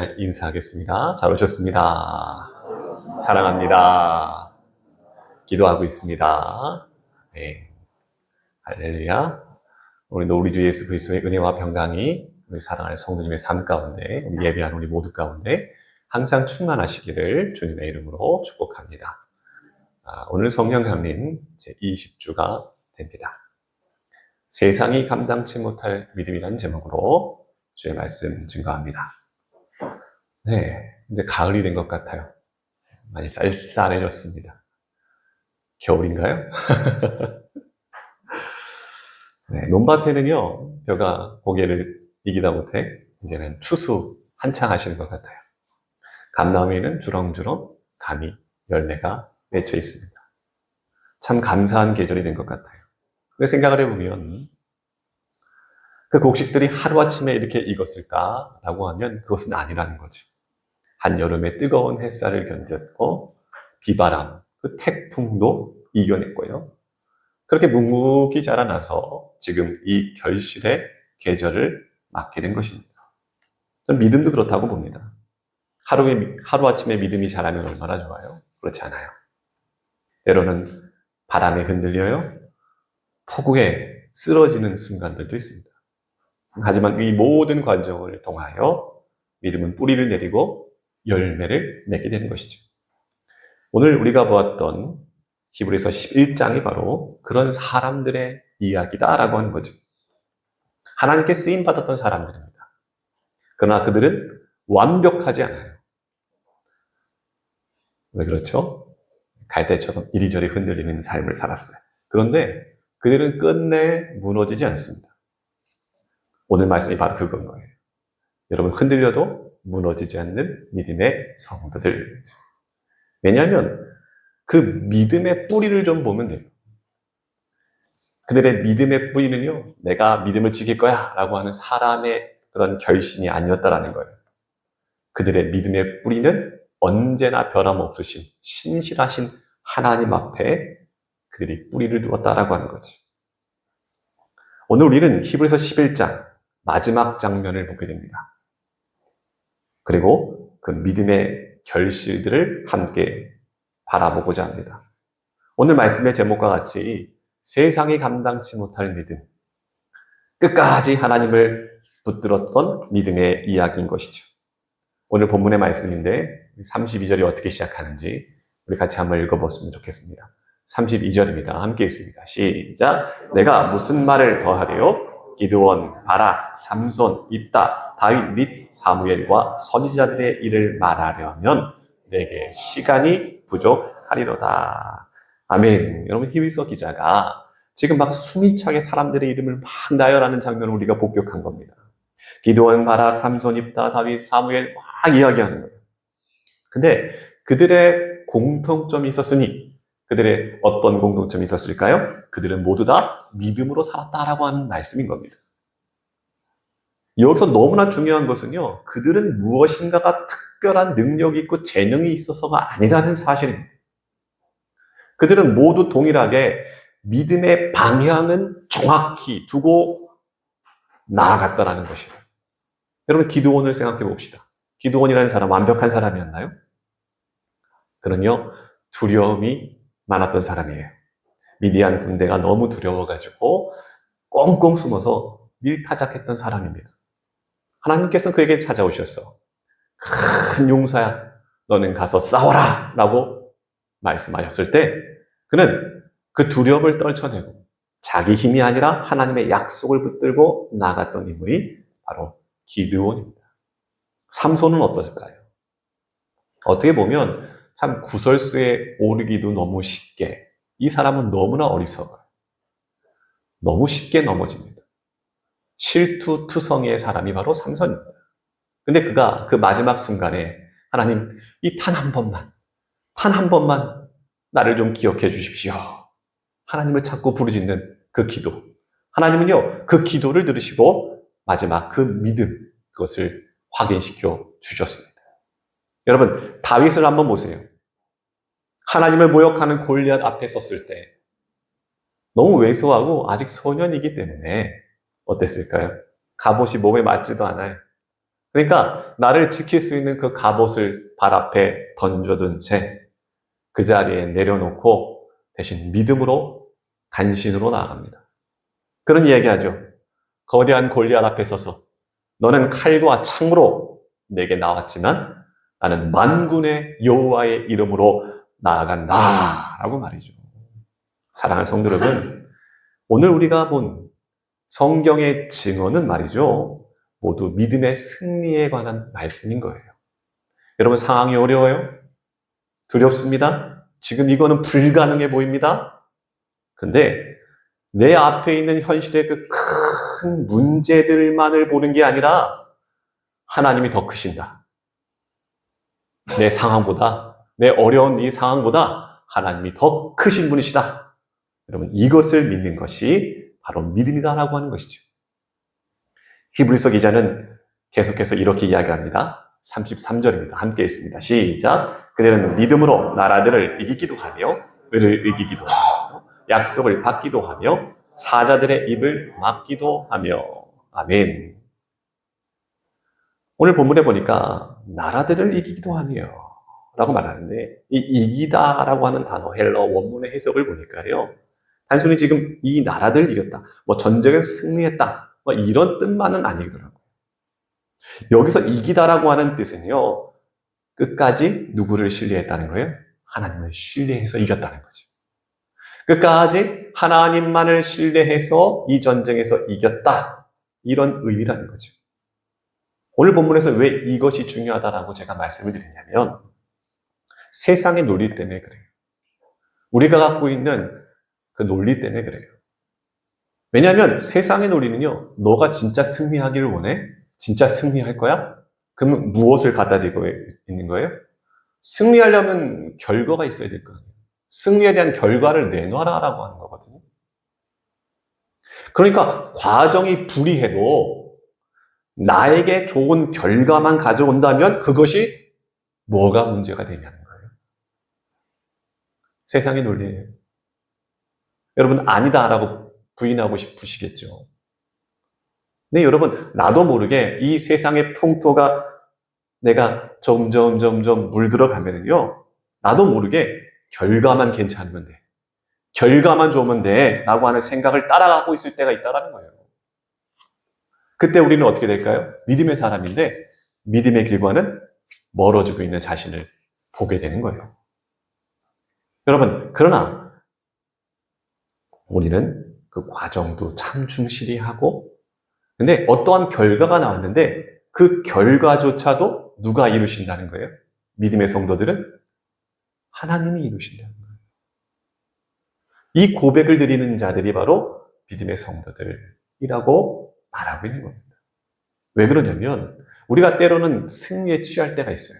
인사하겠습니다. 잘 오셨습니다. 사랑합니다. 기도하고 있습니다. 네. 할렐루야. 오늘도 우리 주 예수 그리스도의 은혜와 평강이 우리 사랑하는 성도님의 삶 가운데, 우리 예배하는 우리 모두 가운데 항상 충만하시기를 주님의 이름으로 축복합니다. 오늘 성령 강림 제20주가 됩니다. 세상이 감당치 못할 믿음이라는 제목으로 주의 말씀 증거합니다. 네, 이제 가을이 된 것 같아요. 많이 쌀쌀해졌습니다. 겨울인가요? 네, 논밭에는요, 벼가 고개를 이기다 못해 이제는 추수 한창 하시는 것 같아요. 감나무에는 주렁주렁 감이 열매가 맺혀 있습니다. 참 감사한 계절이 된 것 같아요. 근데 생각을 해보면 그 곡식들이 하루아침에 이렇게 익었을까라고 하면 그것은 아니라는 거죠. 한여름의 뜨거운 햇살을 견뎠고 비바람, 그 태풍도 이겨냈고요. 그렇게 묵묵히 자라나서 지금 이 결실의 계절을 맞게 된 것입니다. 저는 믿음도 그렇다고 봅니다. 하루아침에 믿음이 자라면 얼마나 좋아요? 그렇지 않아요. 때로는 바람에 흔들려요. 폭우에 쓰러지는 순간들도 있습니다. 하지만 이 모든 과정을 통하여 믿음은 뿌리를 내리고 열매를 맺게 되는 것이죠. 오늘 우리가 보았던 히브리서 11장이 바로 그런 사람들의 이야기다라고 하는 거죠. 하나님께 쓰임받았던 사람들입니다. 그러나 그들은 완벽하지 않아요. 왜 그렇죠? 갈대처럼 이리저리 흔들리는 삶을 살았어요. 그런데 그들은 끝내 무너지지 않습니다. 오늘 말씀이 바로 그건 거예요. 여러분, 흔들려도 무너지지 않는 믿음의 성도들. 왜냐하면 그 믿음의 뿌리를 좀 보면 돼요. 그들의 믿음의 뿌리는요, 내가 믿음을 지킬 거야 라고 하는 사람의 그런 결심이 아니었다라는 거예요. 그들의 믿음의 뿌리는 언제나 변함없으신 신실하신 하나님 앞에 그들이 뿌리를 두었다라고 하는 거죠. 오늘 우리는 히브리서 11장 마지막 장면을 보게 됩니다. 그리고 그 믿음의 결실들을 함께 바라보고자 합니다. 오늘 말씀의 제목과 같이 세상이 감당치 못할 믿음, 끝까지 하나님을 붙들었던 믿음의 이야기인 것이죠. 오늘 본문의 말씀인데 32절이 어떻게 시작하는지 우리 같이 한번 읽어봤으면 좋겠습니다. 32절입니다. 함께 읽습니다. 시작. 내가 무슨 말을 더하리요? 기드온, 바락, 삼손, 입다, 다윗 및 사무엘과 선지자들의 일을 말하려면 내게 시간이 부족하리로다. 아멘. 여러분, 히브리서 기자가 지금 막 숨이 차게 사람들의 이름을 막 나열하는 장면을 우리가 복격한 겁니다. 기드온, 바락, 삼손, 입다, 다윗, 사무엘 막 이야기하는 거예요. 근데 그들의 공통점이 있었으니 그들의 어떤 공통점이 있었을까요? 그들은 모두 다 믿음으로 살았다라고 하는 말씀인 겁니다. 여기서 너무나 중요한 것은요, 그들은 무엇인가가 특별한 능력이 있고 재능이 있어서가 아니라는 사실입니다. 그들은 모두 동일하게 믿음의 방향은 정확히 두고 나아갔다라는 것이에요. 여러분, 기드온을 생각해 봅시다. 기드온이라는 사람 완벽한 사람이었나요? 그는요, 두려움이 많았던 사람이에요. 미디안 군대가 너무 두려워가지고 꽁꽁 숨어서 밀타작했던 사람입니다. 하나님께서는 그에게 찾아오셨어. 큰 용사야, 너는 가서 싸워라! 라고 말씀하셨을 때 그는 그 두려움을 떨쳐내고 자기 힘이 아니라 하나님의 약속을 붙들고 나갔던 인물이 바로 기드온입니다. 삼손은 어떠실까요? 어떻게 보면 참 구설수에 오르기도 너무 쉽게, 이 사람은 너무나 어리석어요. 너무 쉽게 넘어집니다. 실투투성이의 사람이 바로 삼손입니다. 근데 그가 그 마지막 순간에 하나님, 이 단 한 번만 나를 좀 기억해 주십시오. 하나님을 찾고 부르짖는 그 기도. 하나님은요, 그 기도를 들으시고 마지막 그 믿음, 그것을 확인시켜 주셨습니다. 여러분, 다윗을 한번 보세요. 하나님을 모욕하는 골리앗 앞에 섰을 때 너무 왜소하고 아직 소년이기 때문에 어땠을까요? 갑옷이 몸에 맞지도 않아요. 그러니까 나를 지킬 수 있는 그 갑옷을 발 앞에 던져둔 채 그 자리에 내려놓고 대신 믿음으로 간신으로 나아갑니다. 그런 이야기 하죠. 거대한 골리앗 앞에 서서 너는 칼과 창으로 내게 나왔지만 나는 만군의 여호와의 이름으로 나아간다 라고 말이죠. 사랑하는 성도 여러분, 오늘 우리가 본 성경의 증언은 말이죠, 모두 믿음의 승리에 관한 말씀인 거예요. 여러분, 상황이 어려워요? 두렵습니다? 지금 이거는 불가능해 보입니다? 근데 내 앞에 있는 현실의 그 큰 문제들만을 보는 게 아니라 하나님이 더 크신다. 내 상황보다, 내 어려운 이 상황보다 하나님이 더 크신 분이시다. 여러분, 이것을 믿는 것이 바로 믿음이다라고 하는 것이죠. 히브리서 기자는 계속해서 이렇게 이야기합니다. 33절입니다. 함께 읽습니다. 시작. 그들은 믿음으로 나라들을 이기기도 하며 을을 이기기도 하며 약속을 받기도 하며 사자들의 입을 막기도 하며. 아멘. 오늘 본문에 보니까 나라들을 이기기도 하며 라고 말하는데, 이 이기다라고 하는 단어 헬러 원문의 해석을 보니까요, 단순히 지금 이 나라들을 이겼다, 뭐 전쟁에서 승리했다, 뭐 이런 뜻만은 아니더라고요. 여기서 이기다라고 하는 뜻은요, 끝까지 누구를 신뢰했다는 거예요? 하나님을 신뢰해서 이겼다는 거죠. 끝까지 하나님만을 신뢰해서 이 전쟁에서 이겼다, 이런 의미라는 거죠. 오늘 본문에서 왜 이것이 중요하다라고 제가 말씀을 드리냐면, 세상의 논리 때문에 그래요. 우리가 갖고 있는 그 논리 때문에 그래요. 왜냐하면 세상의 논리는요, 너가 진짜 승리하기를 원해? 진짜 승리할 거야? 그러면 무엇을 갖다 대고 있는 거예요? 승리하려면 결과가 있어야 될 거 아니에요. 승리에 대한 결과를 내놔라라고 하는 거거든요. 그러니까 과정이 불이해도 나에게 좋은 결과만 가져온다면 그것이 뭐가 문제가 되냐는 거예요. 세상의 논리예요. 여러분, 아니다라고 부인하고 싶으시겠죠. 근데 여러분, 나도 모르게 이 세상의 풍토가 내가 점점 물들어가면은요, 나도 모르게 결과만 괜찮으면 돼, 결과만 좋으면 돼 라고 하는 생각을 따라가고 있을 때가 있다는 거예요. 그때 우리는 어떻게 될까요? 믿음의 사람인데 믿음의 길과는 멀어지고 있는 자신을 보게 되는 거예요. 여러분, 그러나 우리는 그 과정도 참 충실히 하고, 근데 어떠한 결과가 나왔는데 그 결과조차도 누가 이루신다는 거예요? 믿음의 성도들은 하나님이 이루신다는 거예요. 이 고백을 드리는 자들이 바로 믿음의 성도들이라고 말하고 있는 겁니다. 왜 그러냐면 우리가 때로는 승리에 취할 때가 있어요.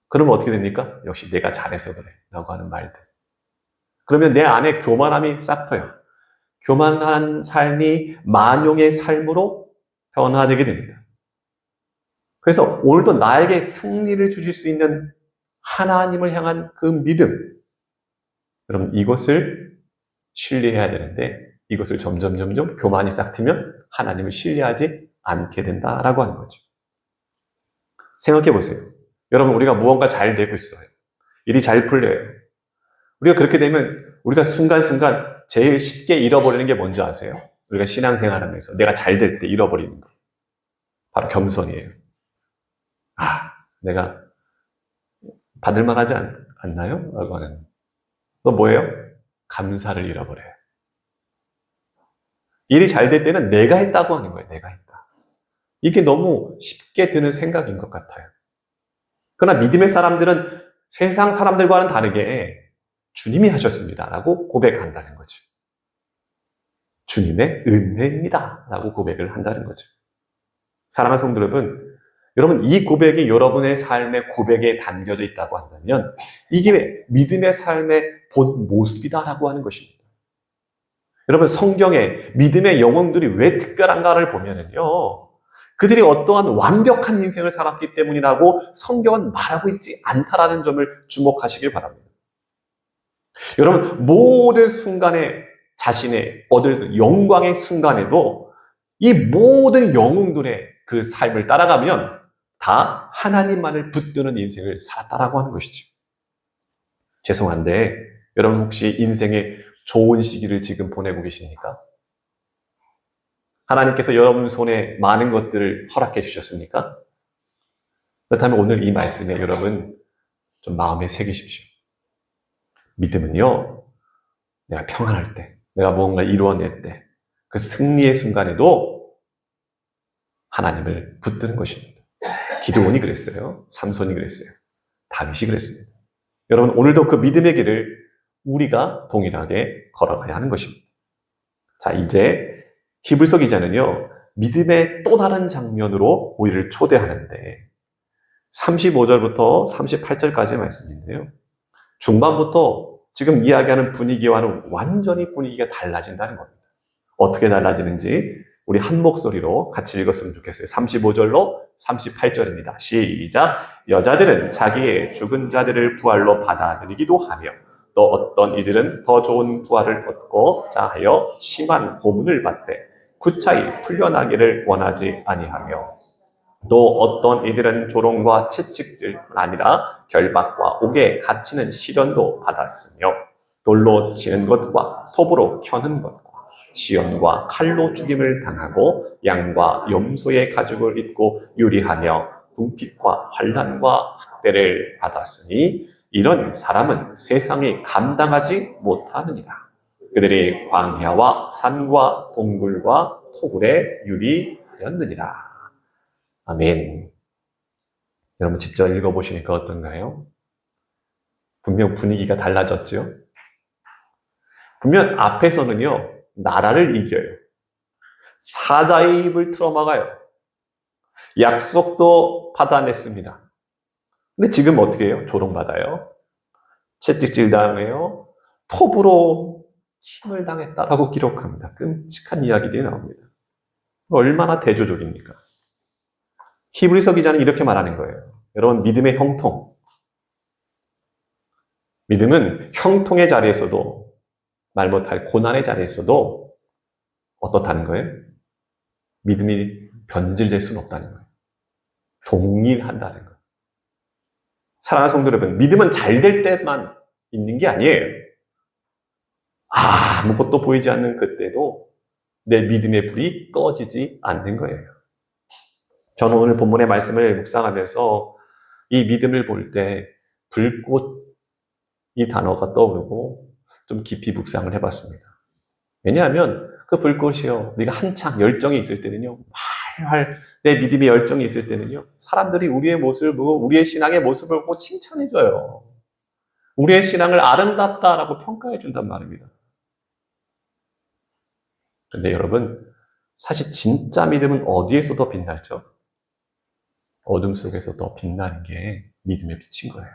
그러면 어떻게 됩니까? 역시 내가 잘해서 그래 라고 하는 말들. 그러면 내 안에 교만함이 싹 터요. 교만한 삶이 만용의 삶으로 변화되게 됩니다. 그래서 오늘도 나에게 승리를 주실 수 있는 하나님을 향한 그 믿음, 여러분, 이것을 신뢰해야 되는데 이것을 점점 교만이 싹 트면 하나님을 신뢰하지 않게 된다라고 하는 거죠. 생각해 보세요. 여러분, 우리가 무언가 잘 되고 있어요. 일이 잘 풀려요. 우리가 그렇게 되면 우리가 순간순간 제일 쉽게 잃어버리는 게 뭔지 아세요? 우리가 신앙생활하면서 내가 잘 될 때 잃어버리는 거. 바로 겸손이에요. 내가 받을 만하지 않나요? 라고 하는. 또 뭐예요? 감사를 잃어버려요. 일이 잘 될 때는 내가 했다고 하는 거예요. 내가 했다. 이게 너무 쉽게 드는 생각인 것 같아요. 그러나 믿음의 사람들은 세상 사람들과는 다르게 주님이 하셨습니다 라고 고백한다는 거죠. 주님의 은혜입니다 라고 고백을 한다는 거죠. 사랑하는 성도 여러분, 이 고백이 여러분의 삶의 고백에 담겨져 있다고 한다면 이게 믿음의 삶의 본 모습이다라고 하는 것입니다. 여러분, 성경에 믿음의 영웅들이 왜 특별한가를 보면은요, 그들이 어떠한 완벽한 인생을 살았기 때문이라고 성경은 말하고 있지 않다라는 점을 주목하시길 바랍니다. 여러분, 모든 순간에 자신의 얻을 영광의 순간에도 이 모든 영웅들의 그 삶을 따라가면 다 하나님만을 붙드는 인생을 살았다라고 하는 것이죠. 죄송한데 여러분 혹시 인생의 좋은 시기를 지금 보내고 계십니까? 하나님께서 여러분 손에 많은 것들을 허락해 주셨습니까? 그렇다면 오늘 이 말씀에 여러분 좀 마음에 새기십시오. 믿음은요, 내가 평안할 때, 내가 무언가를 이루어낼 때, 그 승리의 순간에도 하나님을 붙드는 것입니다. 기드온이 그랬어요. 삼손이 그랬어요. 다윗이 그랬습니다. 여러분 오늘도 그 믿음의 길을 우리가 동일하게 걸어가야 하는 것입니다. 자, 이제 히브리서 기자는요, 믿음의 또 다른 장면으로 우리를 초대하는데 35절부터 38절까지의 말씀인데요. 중반부터 지금 이야기하는 분위기와는 완전히 분위기가 달라진다는 겁니다. 어떻게 달라지는지 우리 한 목소리로 같이 읽었으면 좋겠어요. 35절로 38절입니다. 시작! 여자들은 자기의 죽은 자들을 부활로 받아들이기도 하며 또 어떤 이들은 더 좋은 부활을 얻고자 하여 심한 고문을 받되 구차히 풀려나기를 원하지 아니하며 또 어떤 이들은 조롱과 채찍뿐 아니라 결박과 옥에 갇히는 시련도 받았으며 돌로 치는 것과 톱으로 켜는 것과 시험과 칼로 죽임을 당하고 양과 염소의 가죽을 입고 유리하며 궁핍과 환난과 학대를 받았으니 이런 사람은 세상이 감당하지 못하느니라. 그들이 광야와 산과 동굴과 토굴에 유리하였느니라. 아멘. 여러분 직접 읽어보시니까 어떤가요? 분명 분위기가 달라졌죠? 분명 앞에서는요, 나라를 이겨요. 사자의 입을 틀어막아요. 약속도 받아냈습니다. 근데 지금 어떻게 해요? 조롱받아요. 채찍질 당해요. 톱으로 침을 당했다라고 기록합니다. 끔찍한 이야기들이 나옵니다. 얼마나 대조적입니까? 히브리서 기자는 이렇게 말하는 거예요. 여러분, 믿음의 형통. 믿음은 형통의 자리에서도 말 못할 고난의 자리에서도 어떻다는 거예요? 믿음이 변질될 수는 없다는 거예요. 동일한다는 거예요. 사랑하는 성도 여러분, 믿음은 잘 될 때만 있는 게 아니에요. 아무것도 보이지 않는 그때도 내 믿음의 불이 꺼지지 않는 거예요. 저는 오늘 본문의 말씀을 묵상하면서 이 믿음을 볼 때 불꽃 이 단어가 떠오르고 좀 깊이 묵상을 해봤습니다. 왜냐하면 그 불꽃이요, 우리가 한창 열정이 있을 때는요, 내 믿음의 열정이 있을 때는요, 사람들이 우리의 모습을 보고 우리의 신앙의 모습을 보고 칭찬해줘요. 우리의 신앙을 아름답다라고 평가해준단 말입니다. 근데 여러분, 사실 진짜 믿음은 어디에서 더 빛날죠? 어둠 속에서 더 빛나는 게 믿음의 빛인 거예요.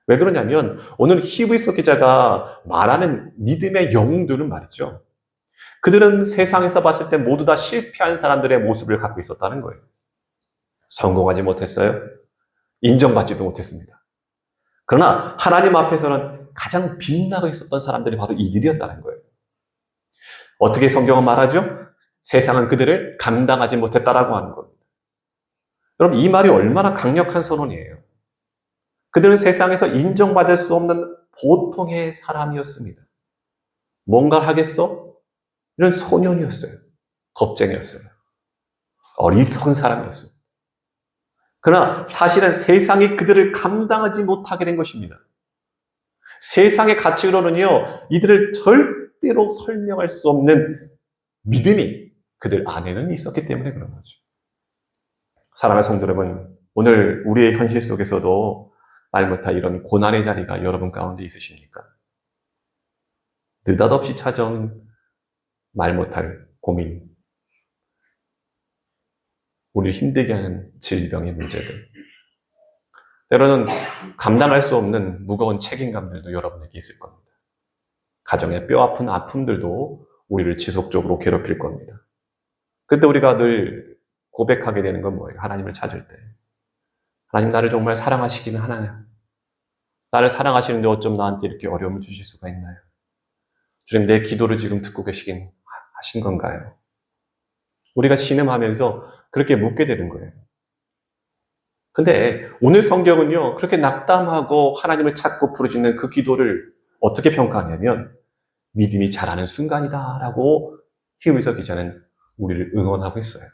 왜 그러냐면 오늘 히브리서 기자가 말하는 믿음의 영웅들은 말이죠. 그들은 세상에서 봤을 때 모두 다 실패한 사람들의 모습을 갖고 있었다는 거예요. 성공하지 못했어요. 인정받지도 못했습니다. 그러나 하나님 앞에서는 가장 빛나고 있었던 사람들이 바로 이들이었다는 거예요. 어떻게 성경은 말하죠? 세상은 그들을 감당하지 못했다라고 하는 겁니다. 여러분, 이 말이 얼마나 강력한 선언이에요. 그들은 세상에서 인정받을 수 없는 보통의 사람이었습니다. 뭔가를 하겠어? 이런 소년이었어요. 겁쟁이였어요. 어리석은 사람이었어요. 그러나 사실은 세상이 그들을 감당하지 못하게 된 것입니다. 세상의 가치로는요, 이들을 절대로 설명할 수 없는 믿음이 그들 안에는 있었기 때문에 그런 거죠. 사랑하는 성도 여러분, 오늘 우리의 현실 속에서도 말 못할 이런 고난의 자리가 여러분 가운데 있으십니까? 느닷없이 찾아온 말 못할 고민, 우리를 힘들게 하는 질병의 문제들, 때로는 감당할 수 없는 무거운 책임감들도 여러분에게 있을 겁니다. 가정의 뼈아픈 아픔들도 우리를 지속적으로 괴롭힐 겁니다. 그때 우리가 늘 고백하게 되는 건 뭐예요? 하나님을 찾을 때. 하나님, 나를 정말 사랑하시기는 하나요? 나를 사랑하시는데 어쩜 나한테 이렇게 어려움을 주실 수가 있나요? 주님, 내 기도를 지금 듣고 계시긴 하신 건가요? 우리가 신음하면서 그렇게 묻게 되는 거예요. 근데 오늘 성경은요, 그렇게 낙담하고 하나님을 찾고 부르짖는 그 기도를 어떻게 평가하냐면 믿음이 자라는 순간이다라고 히브리서 기자는 우리를 응원하고 있어요.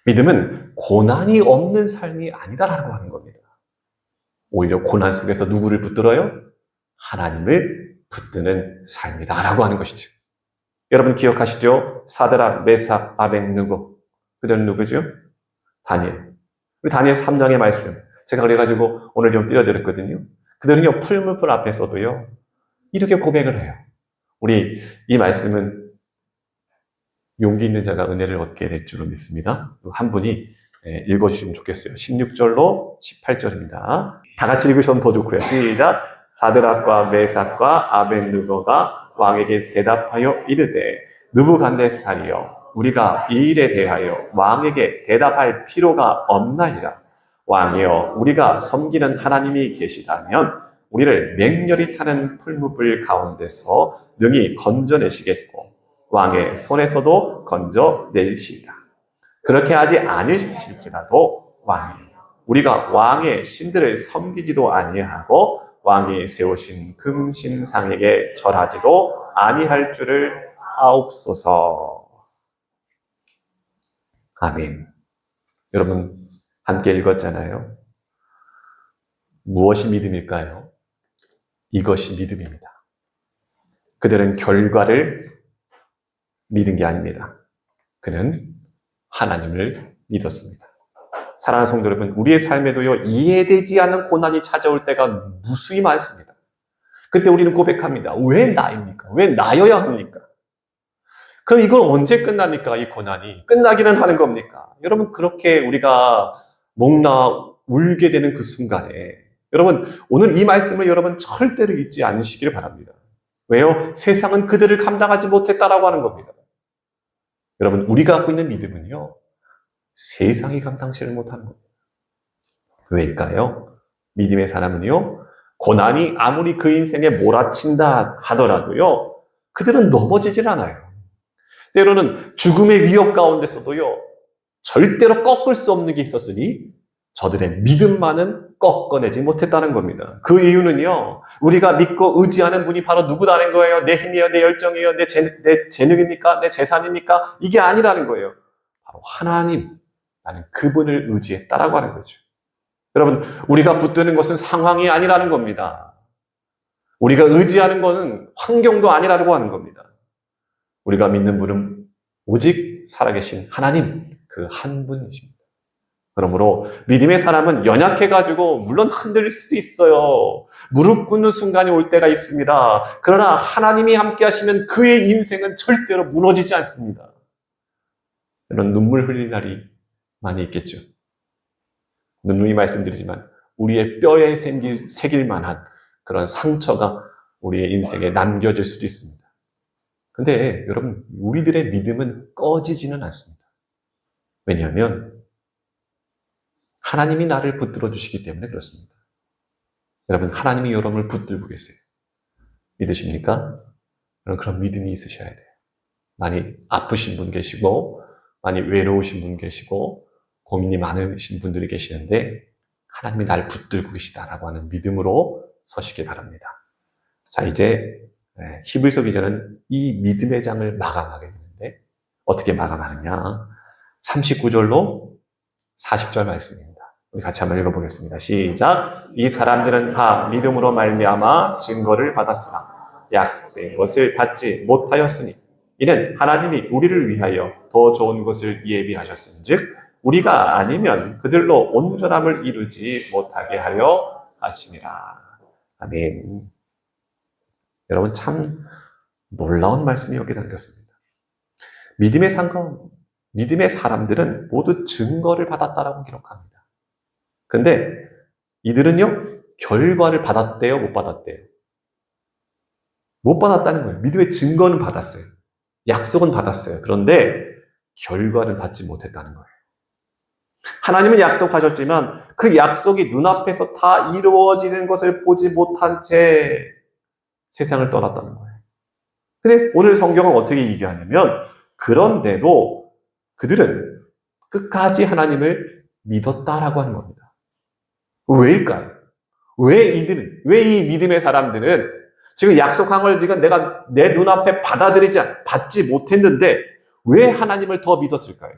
믿음은 고난이 없는 삶이 아니다라고 하는 겁니다. 오히려 고난 속에서 누구를 붙들어요? 하나님을 붙드는 삶이다라고 하는 것이죠. 여러분 기억하시죠? 사드락, 메삭, 아벳느고. 그들은 누구죠? 다니엘. 우리 다니엘 3장의 말씀. 제가 그래가지고 오늘 좀 띄워드렸거든요. 그들은요, 풀무불 앞에서도요, 이렇게 고백을 해요. 우리 이 말씀은 용기 있는 자가 은혜를 얻게 될 줄로 믿습니다. 한 분이 읽어주시면 좋겠어요. 16절로 18절입니다. 다 같이 읽으시면 더 좋고요. 시작! 사드락과 메삭과 아벳느고가 왕에게 대답하여 이르되 느부갓네살이여 우리가 이 일에 대하여 왕에게 대답할 필요가 없나이다. 왕이여 우리가 섬기는 하나님이 계시다면 우리를 맹렬히 타는 풀무불 가운데서 능히 건져내시겠고 왕의 손에서도 건져내시리라. 그렇게 하지 않으실지라도 왕이여 우리가 왕의 신들을 섬기지도 아니하고 왕이 세우신 금신상에게 절하지도 아니할 줄을 아옵소서. 아멘. 여러분 함께 읽었잖아요. 무엇이 믿음일까요? 이것이 믿음입니다. 그들은 결과를 믿은 게 아닙니다. 그는 하나님을 믿었습니다. 사랑하는 성도 여러분, 우리의 삶에도요, 이해되지 않는 고난이 찾아올 때가 무수히 많습니다. 그때 우리는 고백합니다. 왜 나입니까? 왜 나여야 합니까? 그럼 이건 언제 끝납니까? 이 고난이. 끝나기는 하는 겁니까? 여러분, 그렇게 우리가 목나 울게 되는 그 순간에 여러분, 오늘 이 말씀을 여러분 절대로 잊지 않으시기를 바랍니다. 왜요? 세상은 그들을 감당하지 못했다라고 하는 겁니다. 여러분, 우리가 갖고 있는 믿음은요, 세상이 감당치를 못하는 겁니다. 왜일까요? 믿음의 사람은요, 고난이 아무리 그 인생에 몰아친다 하더라도요, 그들은 넘어지질 않아요. 때로는 죽음의 위협 가운데서도요, 절대로 꺾을 수 없는 게 있었으니 저들의 믿음만은 꺾어내지 못했다는 겁니다. 그 이유는요, 우리가 믿고 의지하는 분이 바로 누구라는 거예요? 내 힘이에요? 내 열정이에요? 내 재능입니까? 내 재산입니까? 이게 아니라는 거예요. 바로 하나님, 나는 그분을 의지했다라고 하는 거죠. 여러분, 우리가 붙드는 것은 상황이 아니라는 겁니다. 우리가 의지하는 것은 환경도 아니라고 하는 겁니다. 우리가 믿는 분은 오직 살아계신 하나님, 그 한 분이십니다. 그러므로 믿음의 사람은 연약해가지고 물론 흔들릴 수도 있어요. 무릎 꿇는 순간이 올 때가 있습니다. 그러나 하나님이 함께 하시면 그의 인생은 절대로 무너지지 않습니다. 이런 눈물 흘릴 날이 많이 있겠죠. 누누이 말씀드리지만 우리의 뼈에 새길 만한 그런 상처가 우리의 인생에 남겨질 수도 있습니다. 근데 여러분, 우리들의 믿음은 꺼지지는 않습니다. 왜냐하면 하나님이 나를 붙들어 주시기 때문에 그렇습니다. 여러분, 하나님이 여러분을 붙들고 계세요. 믿으십니까? 그런 믿음이 있으셔야 돼요. 많이 아프신 분 계시고 많이 외로우신 분 계시고 고민이 많으신 분들이 계시는데 하나님이 나를 붙들고 계시다라고 하는 믿음으로 서시기 바랍니다. 자, 이제 히브리서 기자는 이 믿음의 장을 마감하게 되는데 어떻게 마감하느냐? 39절로 40절 말씀입니다. 우리 같이 한번 읽어보겠습니다. 시작! 이 사람들은 다 믿음으로 말미암아 증거를 받았으나 약속된 것을 받지 못하였으니 이는 하나님이 우리를 위하여 더 좋은 것을 예비하셨은즉 우리가 아니면 그들로 온전함을 이루지 못하게 하려 하심이라. 아멘. 여러분, 참 놀라운 말씀이 여기 담겼습니다. 믿음의 사람들은 모두 증거를 받았다라고 기록합니다. 근데 이들은요, 결과를 받았대요, 못 받았대요? 못 받았다는 거예요. 믿음의 증거는 받았어요. 약속은 받았어요. 그런데 결과를 받지 못했다는 거예요. 하나님은 약속하셨지만 그 약속이 눈앞에서 다 이루어지는 것을 보지 못한 채 세상을 떠났다는 거예요. 근데 오늘 성경은 어떻게 얘기하냐면 그런데도 그들은 끝까지 하나님을 믿었다라고 하는 겁니다. 왜일까요? 왜 이 믿음의 사람들은 지금 약속한 걸 지금 내가 내 눈앞에 받지 못했는데 왜 하나님을 더 믿었을까요?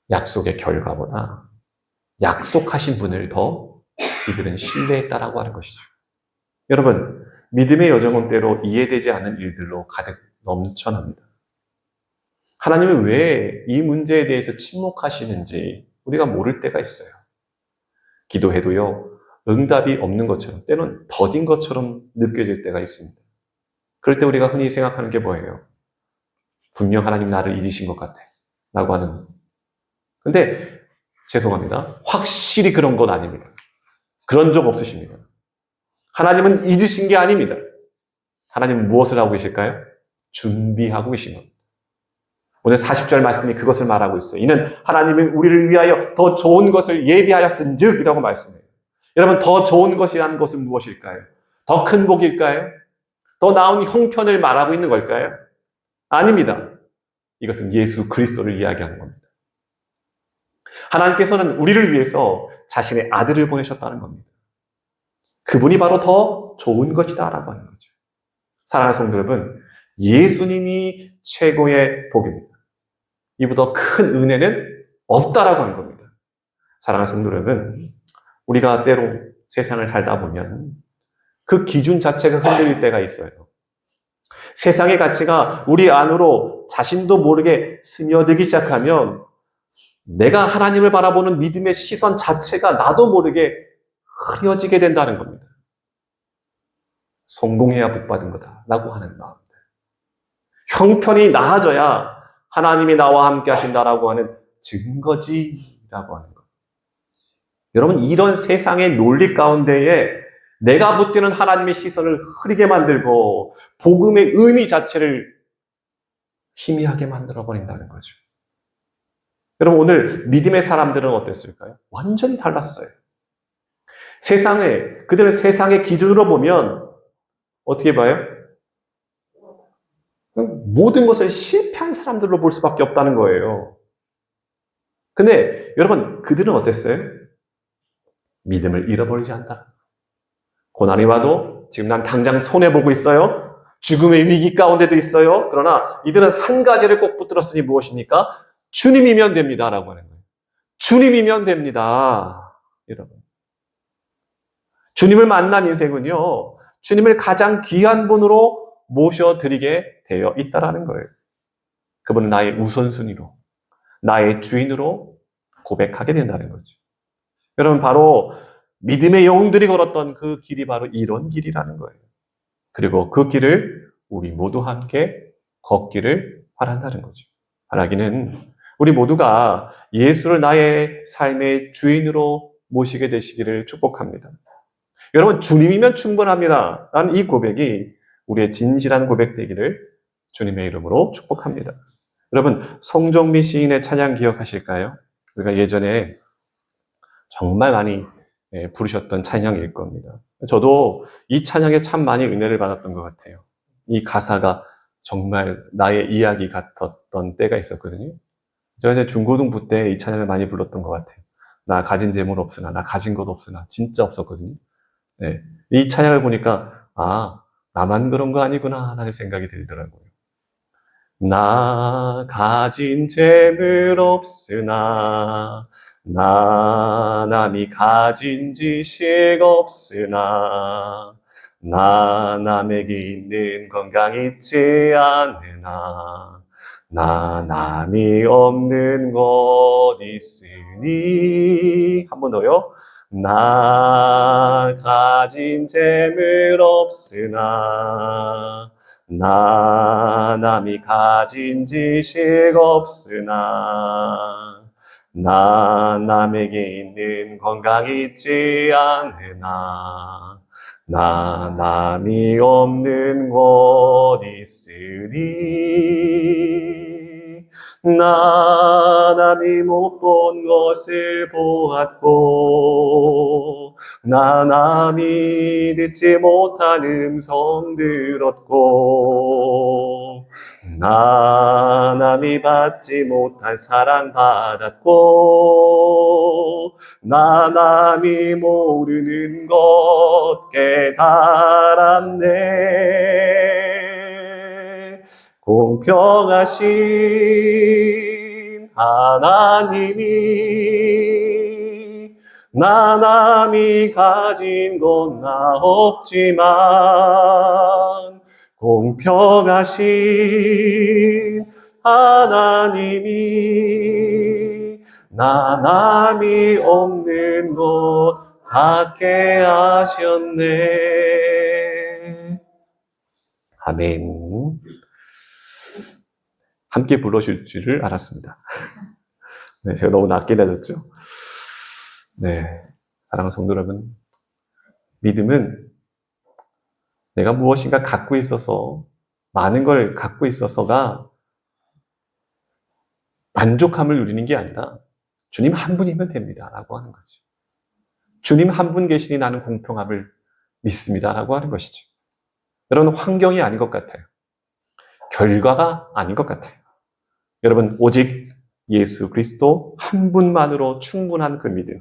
약속의 결과보다 약속하신 분을 더 이들은 신뢰했다라고 하는 것이죠. 여러분, 믿음의 여정은 때로 이해되지 않는 일들로 가득 넘쳐납니다. 하나님은 왜 이 문제에 대해서 침묵하시는지 우리가 모를 때가 있어요. 기도해도요, 응답이 없는 것처럼, 때로는 더딘 것처럼 느껴질 때가 있습니다. 그럴 때 우리가 흔히 생각하는 게 뭐예요? 분명 하나님 나를 잊으신 것 같아. 라고 하는. 근데, 죄송합니다. 확실히 그런 건 아닙니다. 그런 적 없으십니다. 하나님은 잊으신 게 아닙니다. 하나님은 무엇을 하고 계실까요? 준비하고 계신 겁니다. 오늘 40절 말씀이 그것을 말하고 있어요. 이는 하나님이 우리를 위하여 더 좋은 것을 예비하였은즉 이라고 말씀해요. 여러분, 더 좋은 것이라는 것은 무엇일까요? 더 큰 복일까요? 더 나은 형편을 말하고 있는 걸까요? 아닙니다. 이것은 예수 그리스도를 이야기하는 겁니다. 하나님께서는 우리를 위해서 자신의 아들을 보내셨다는 겁니다. 그분이 바로 더 좋은 것이다라고 하는 거죠. 사랑하는 성도 여러분, 예수님이 최고의 복입니다. 이보다 큰 은혜는 없다라고 하는 겁니다. 사랑하는 성도 여러분, 우리가 때로 세상을 살다 보면 그 기준 자체가 흔들릴 때가 있어요. 세상의 가치가 우리 안으로 자신도 모르게 스며들기 시작하면 내가 하나님을 바라보는 믿음의 시선 자체가 나도 모르게 흐려지게 된다는 겁니다. 성공해야 복받은 거다라고 하는 마음. 형편이 나아져야 하나님이 나와 함께 하신다라고 하는 증거지라고 하는 것. 여러분, 이런 세상의 논리 가운데에 내가 붙드는 하나님의 시선을 흐리게 만들고 복음의 의미 자체를 희미하게 만들어버린다는 거죠. 여러분, 오늘 믿음의 사람들은 어땠을까요? 완전히 달랐어요. 그들은 세상의 기준으로 보면 어떻게 봐요? 모든 것을 실패한 사람들로 볼 수밖에 없다는 거예요. 근데 여러분, 그들은 어땠어요? 믿음을 잃어버리지 않다. 고난이 와도 지금 난 당장 손해보고 있어요. 죽음의 위기 가운데도 있어요. 그러나 이들은 한 가지를 꼭 붙들었으니 무엇입니까? 주님이면 됩니다라고 하는 거예요. 주님이면 됩니다. 여러분, 주님을 만난 인생은요, 주님을 가장 귀한 분으로 모셔드리게 되어 있다라는 거예요. 그분은 나의 우선순위로, 나의 주인으로 고백하게 된다는 거죠. 여러분, 바로 믿음의 영웅들이 걸었던 그 길이 바로 이런 길이라는 거예요. 그리고 그 길을 우리 모두 함께 걷기를 바란다는 거죠. 바라기는 우리 모두가 예수를 나의 삶의 주인으로 모시게 되시기를 축복합니다. 여러분, 주님이면 충분합니다. 라는 이 고백이 우리의 진실한 고백 되기를 주님의 이름으로 축복합니다. 여러분, 성종미 시인의 찬양 기억하실까요? 우리가 예전에 정말 많이 부르셨던 찬양일 겁니다. 저도 이 찬양에 참 많이 은혜를 받았던 것 같아요. 이 가사가 정말 나의 이야기 같았던 때가 있었거든요. 제가 이제 중고등부 때 이 찬양을 많이 불렀던 것 같아요. 나 가진 재물 없으나, 나 가진 것 없으나, 진짜 없었거든요. 네. 이 찬양을 보니까, 아, 나만 그런 거 아니구나, 라는 생각이 들더라고요. 나 가진 재물 없으나, 나 남이 가진 지식 없으나, 나 남에게 있는 건강 있지 않으나, 나 남이 없는 것 있으니. 한 번 더요. 나 가진 재물 없으나, 나 남이 가진 지식 없으나, 나 남에게 있는 건강 있지 않으나, 나 남이 없는 것 있으니. 나 남이 못 본 것을 보았고, 나 남이 듣지 못한 음성 들었고, 나 남이 받지 못한 사랑 받았고 나 남이 모르는 것 깨달았네. 공평하신 하나님이 나 남이 가진 건 나 없지만 공평하신 하나님이 나 남이 없는 것 갖게 하셨네. 아멘. 함께 불러줄 줄을 알았습니다. 네, 제가 너무 낮게 낮았죠? 네, 사랑하는 성도 여러분, 믿음은 내가 무엇인가 갖고 있어서, 많은 걸 갖고 있어서가 만족함을 누리는 게 아니라 주님 한 분이면 됩니다 라고 하는 거죠. 주님 한 분 계시니 나는 공평함을 믿습니다 라고 하는 것이죠. 여러분, 환경이 아닌 것 같아요. 결과가 아닌 것 같아요. 여러분, 오직 예수 그리스도 한 분만으로 충분한 그 믿음.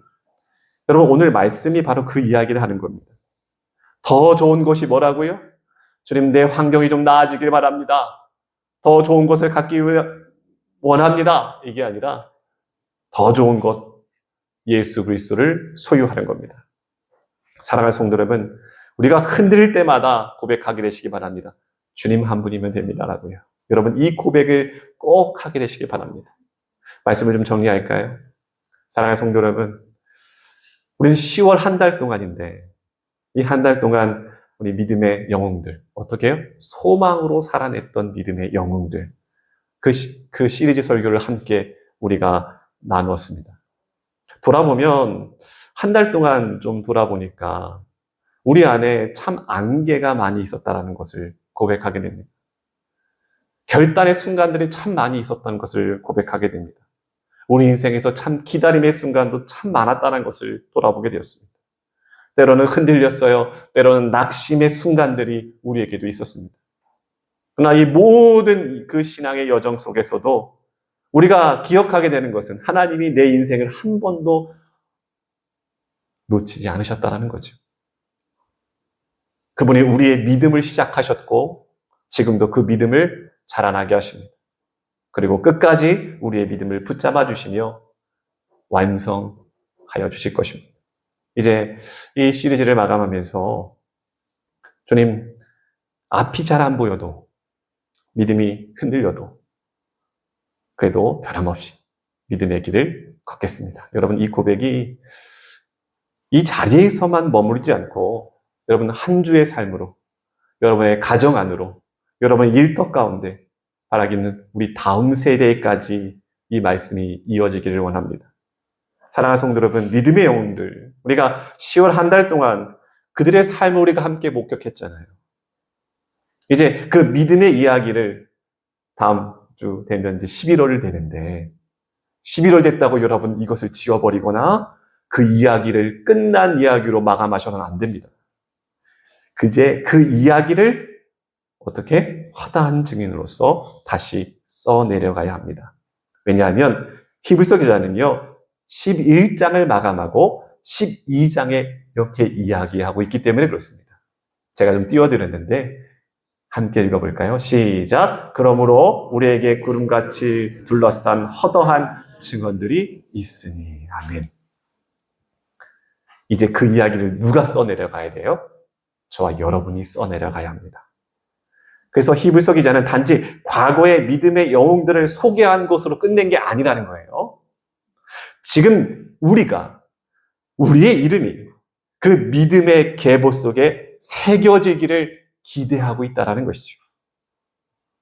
여러분, 오늘 말씀이 바로 그 이야기를 하는 겁니다. 더 좋은 것이 뭐라고요? 주님, 내 환경이 좀 나아지길 바랍니다. 더 좋은 것을 갖기 위해 원합니다. 이게 아니라 더 좋은 것, 예수 그리스도를 소유하는 겁니다. 사랑하는 성도 여러분, 우리가 흔들릴 때마다 고백하게 되시기 바랍니다. 주님 한 분이면 됩니다라고요. 여러분, 이 고백을 꼭 하게 되시기 바랍니다. 말씀을 좀 정리할까요? 사랑하는 성도 여러분, 우리는 10월 한 달 동안인데 이 한 달 동안 우리 믿음의 영웅들, 어떻게 해요? 소망으로 살아냈던 믿음의 영웅들, 그 시리즈 설교를 함께 우리가 나누었습니다. 돌아보면 한 달 동안 좀 돌아보니까 우리 안에 참 안개가 많이 있었다는 것을 고백하게 됩니다. 결단의 순간들이 참 많이 있었던 것을 고백하게 됩니다. 우리 인생에서 참 기다림의 순간도 참 많았다는 것을 돌아보게 되었습니다. 때로는 흔들렸어요. 때로는 낙심의 순간들이 우리에게도 있었습니다. 그러나 이 모든 그 신앙의 여정 속에서도 우리가 기억하게 되는 것은 하나님이 내 인생을 한 번도 놓치지 않으셨다는 거죠. 그분이 우리의 믿음을 시작하셨고 지금도 그 믿음을 자라나게 하십니다. 그리고 끝까지 우리의 믿음을 붙잡아 주시며 완성하여 주실 것입니다. 이제 이 시리즈를 마감하면서 주님, 앞이 잘 안 보여도 믿음이 흔들려도 그래도 변함없이 믿음의 길을 걷겠습니다. 여러분, 이 고백이 이 자리에서만 머무르지 않고 여러분 한 주의 삶으로, 여러분의 가정 안으로, 여러분의 일터 가운데 바라기는 우리 다음 세대까지 이 말씀이 이어지기를 원합니다. 사랑하는 성도 여러분, 믿음의 영웅들, 우리가 10월 한 달 동안 그들의 삶을 우리가 함께 목격했잖아요. 이제 그 믿음의 이야기를 다음 주 되면 이제 11월 되는데 11월 됐다고 여러분 이것을 지워버리거나 그 이야기를 끝난 이야기로 마감하셔서는 안 됩니다. 그제 그 이야기를 어떻게 허다한 증인으로서 다시 써내려가야 합니다. 왜냐하면 히브리서 기자는요 11장을 마감하고 12장에 이렇게 이야기하고 있기 때문에 그렇습니다. 제가 좀 띄워드렸는데 함께 읽어볼까요? 시작! 그러므로 우리에게 구름같이 둘러싼 허다한 증언들이 있으니. 아멘. 이제 그 이야기를 누가 써내려가야 돼요? 저와 여러분이 써내려가야 합니다. 그래서 히브리서 기자는 단지 과거의 믿음의 영웅들을 소개한 것으로 끝낸 게 아니라는 거예요. 지금 우리의 이름이 그 믿음의 계보 속에 새겨지기를 기대하고 있다는 것이죠.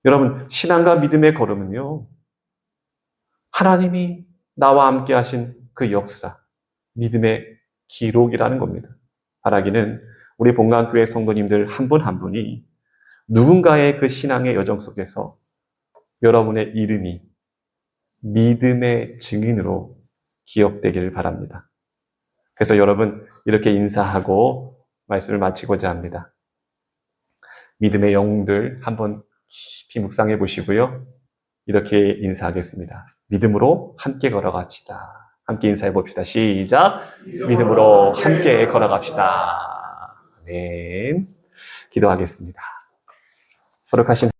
여러분, 신앙과 믿음의 걸음은요, 하나님이 나와 함께 하신 그 역사, 믿음의 기록이라는 겁니다. 바라기는 우리 본강교회 성도님들 한 분 한 분이 누군가의 그 신앙의 여정 속에서 여러분의 이름이 믿음의 증인으로 기억되기를 바랍니다. 그래서 여러분 이렇게 인사하고 말씀을 마치고자 합니다. 믿음의 영웅들 한번 깊이 묵상해 보시고요. 이렇게 인사하겠습니다. 믿음으로 함께 걸어갑시다. 함께 인사해 봅시다. 시작. 믿음으로 함께 걸어갑시다. 아멘. 기도하겠습니다. 거룩하신